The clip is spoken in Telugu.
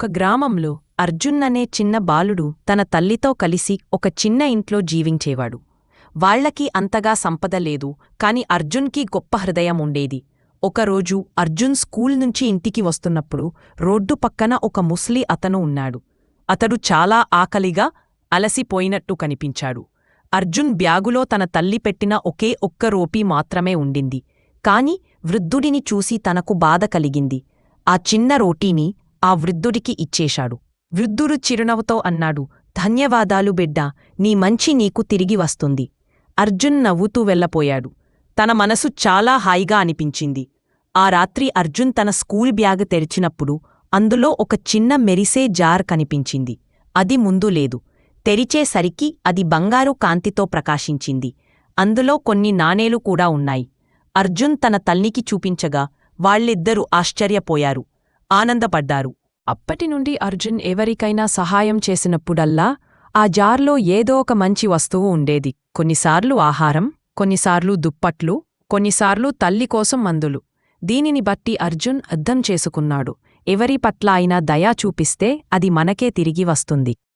ఒక గ్రామంలో అర్జున్ అనే చిన్న బాలుడు తన తల్లితో కలిసి ఒక చిన్న ఇంట్లో జీవించేవాడు. వాళ్లకి అంతగా సంపద లేదు, కాని అర్జున్కి గొప్ప హృదయం ఉండేది. ఒకరోజు అర్జున్ స్కూల్ నుంచి ఇంటికి వస్తున్నప్పుడు రోడ్డు పక్కన ఒక ముసలి అతను ఉన్నాడు. అతడు చాలా ఆకలిగా, అలసిపోయినట్టు కనిపించాడు. అర్జున్ బ్యాగులో తన తల్లి పెట్టిన ఒకే ఒక్క రూపీ మాత్రమే ఉండింది. కాని వృద్ధుడిని చూసి తనకు బాధ కలిగింది. ఆ చిన్న రోటీని ఆ వృద్ధుడికి ఇచ్చేశాడు. వృద్ధుడు చిరునవ్వుతో అన్నాడు, ధన్యవాదాలు బిడ్డా, నీ మంచి నీకు తిరిగి వస్తుంది. అర్జున్ నవ్వుతూ వెళ్ళపోయాడు. తన మనసు చాలా హాయిగా అనిపించింది. ఆ రాత్రి అర్జున్ తన స్కూల్ బ్యాగ్ తెరిచినప్పుడు అందులో ఒక చిన్న మెరిసే జార్ కనిపించింది. అది ముందు లేదు. తెరిచేసరికి అది బంగారు కాంతితో ప్రకాశించింది. అందులో కొన్ని నాణేలు కూడా ఉన్నాయి. అర్జున్ తన తల్లికి చూపించగా వాళ్ళిద్దరూ ఆశ్చర్యపోయారు, ఆనందపడ్డారు. అప్పటినుండి అర్జున్ ఎవరికైనా సహాయం చేసినప్పుడల్లా ఆ జార్లో ఏదో ఒక మంచి వస్తువు ఉండేది. కొన్నిసార్లు ఆహారం, కొన్నిసార్లు దుప్పట్లు, కొన్నిసార్లు తల్లికోసం మందులు. దీనిని బట్టి అర్జున్ అర్థం చేసుకున్నాడు, ఎవరి పట్ల అయినా దయ చూపిస్తే అది మనకే తిరిగి వస్తుంది.